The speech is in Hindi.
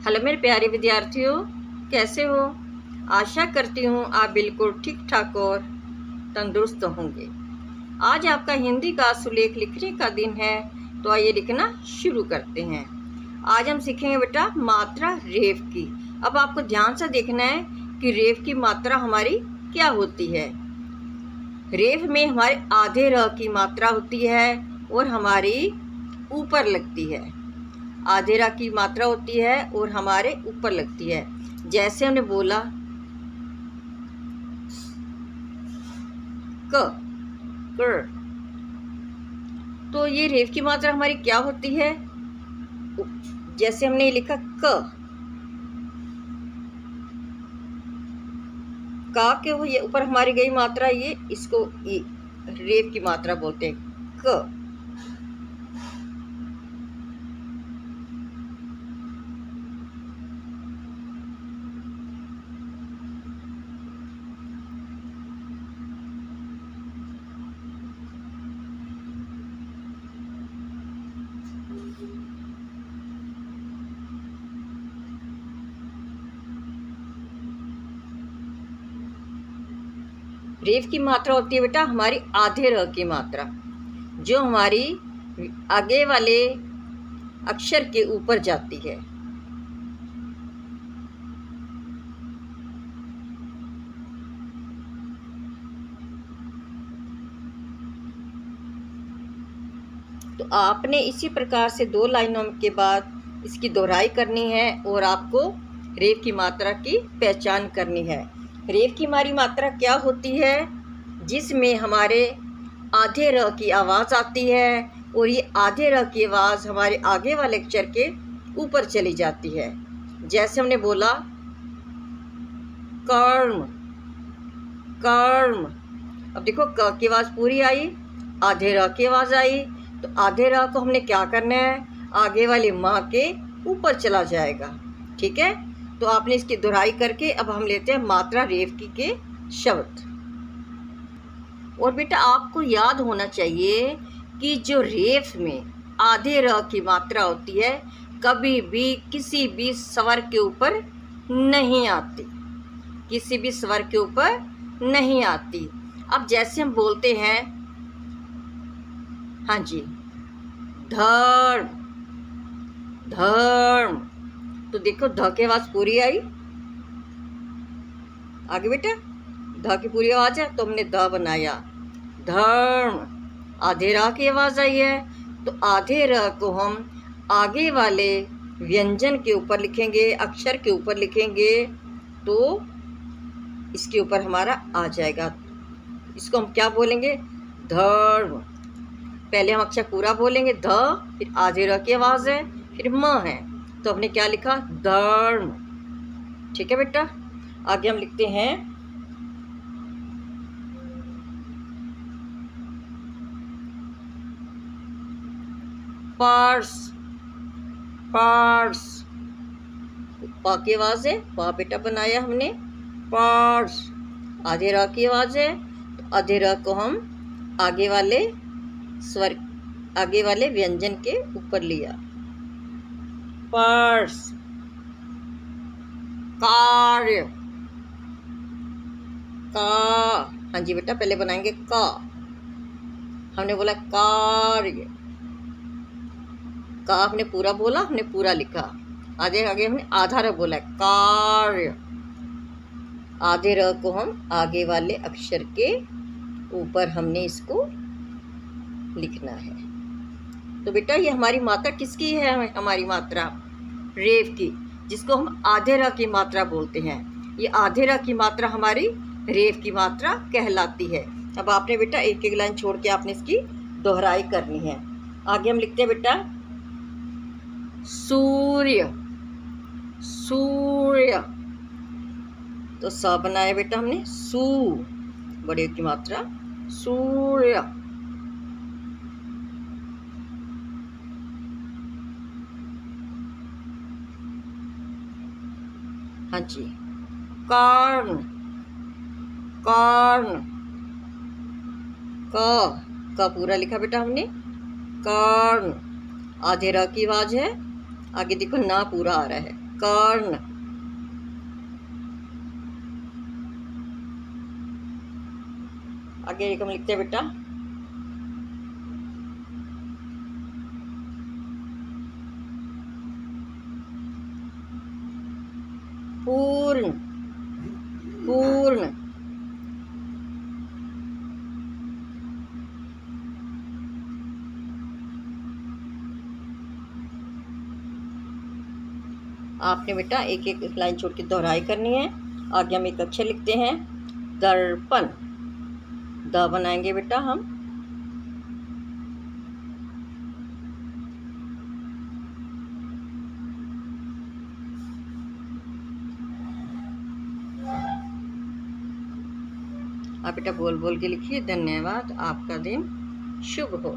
हेलो मेरे प्यारे विद्यार्थियों, कैसे हो? आशा करती हूँ आप बिल्कुल ठीक ठाक और तंदुरुस्त होंगे। आज आपका हिंदी का सुलेख लिखने का दिन है, तो आइए लिखना शुरू करते हैं। आज हम सीखेंगे बेटा मात्रा रेफ की। अब आपको ध्यान से देखना है कि रेफ की मात्रा हमारी क्या होती है। रेफ में हमारे आधे र की मात्रा होती है और हमारी ऊपर लगती है। आधे र की मात्रा होती है और हमारे ऊपर लगती है। जैसे हमने बोला क, कर, तो ये रेफ की मात्रा हमारी क्या होती है? जैसे हमने लिखा का के वो ये ऊपर हमारी गई मात्रा, ये इसको रेफ की मात्रा बोलते हैं, क। रेफ की मात्रा होती है बेटा हमारी आधे र की मात्रा, जो हमारी आगे वाले अक्षर के ऊपर जाती है। तो आपने इसी प्रकार से 2 लाइनों के बाद इसकी दोहराई करनी है और आपको रेफ की मात्रा की पहचान करनी है। रेफ की हमारी मात्रा क्या होती है? जिसमें हमारे आधे र की आवाज़ आती है और ये आधे र की आवाज़ हमारे आगे वाले अक्षर के ऊपर चली जाती है। जैसे हमने बोला कर्म, कर्म। अब देखो क की आवाज़ पूरी आई, आधे र की आवाज़ आई, तो आधे र को हमने क्या करना है? आगे वाली माँ के ऊपर चला जाएगा। ठीक है, तो आपने इसकी दोहराई करके अब हम लेते हैं मात्रा रेफ की के शब्द। और बेटा आपको याद होना चाहिए कि जो रेफ में आधे र की मात्रा होती है कभी भी किसी भी स्वर के ऊपर नहीं आती, किसी भी स्वर के ऊपर नहीं आती। अब जैसे हम बोलते हैं, हाँ जी, धर्म, धर्म, तो देखो ध की आवाज़ पूरी आई। आगे बेटा ध की पूरी आवाज़ है तो हमने ध बनाया, धर्म। आधे र की आवाज़ आई है तो आधे र को हम आगे वाले व्यंजन के ऊपर लिखेंगे, अक्षर के ऊपर लिखेंगे, तो इसके ऊपर हमारा आ जाएगा। इसको हम क्या बोलेंगे? धर्म। पहले हम अक्षर पूरा बोलेंगे ध, फिर आधे र की आवाज़ है, फिर म है, तो हमने क्या लिखा? धर्म। ठीक है बेटा, आगे हम लिखते हैं पार्स, पार्स। पा की आवाज़ है, पा बेटा बनाया हमने, पार्स। आधे र की आवाज़ है तो आधे र को हम आगे वाले स्वर, आगे वाले व्यंजन के ऊपर लिया, पर्स। कार्य, का, हाँ जी बेटा पहले बनाएंगे का, हमने बोला कार्य, का हमने पूरा बोला, हमने पूरा लिखा। आगे आगे हमने आधा र बोला, कार्य। आधे र को हम आगे वाले अक्षर के ऊपर हमने इसको लिखना है। तो बेटा ये हमारी मात्रा किसकी है? हमारी मात्रा रेफ की, जिसको हम आधे र की मात्रा बोलते हैं। ये आधे र की मात्रा हमारी रेफ की मात्रा कहलाती है। अब आपने बेटा एक एक लाइन छोड़ के आपने इसकी दोहराई करनी है। आगे हम लिखते हैं बेटा सूर्य, सूर्य, तो स बनाया बेटा हमने, सू, बड़े की मात्रा, सूर्य। हाँ जी, कर्ण, कर्ण, का पूरा लिखा बेटा हमने, कर्ण। आधे र की आवाज़ है, आगे देखो ना पूरा आ रहा है, कर्ण, आगे हम लिखते हैं बेटा पूर्ण, पूर्ण, आपने बेटा एक एक लाइन छोड़ के दोहराई करनी है। आगे हम एक अक्षर लिखते हैं दर्पण, द बनाएंगे बेटा हम। आप बेटा बोल बोल के लिखिए। धन्यवाद, आपका दिन शुभ हो।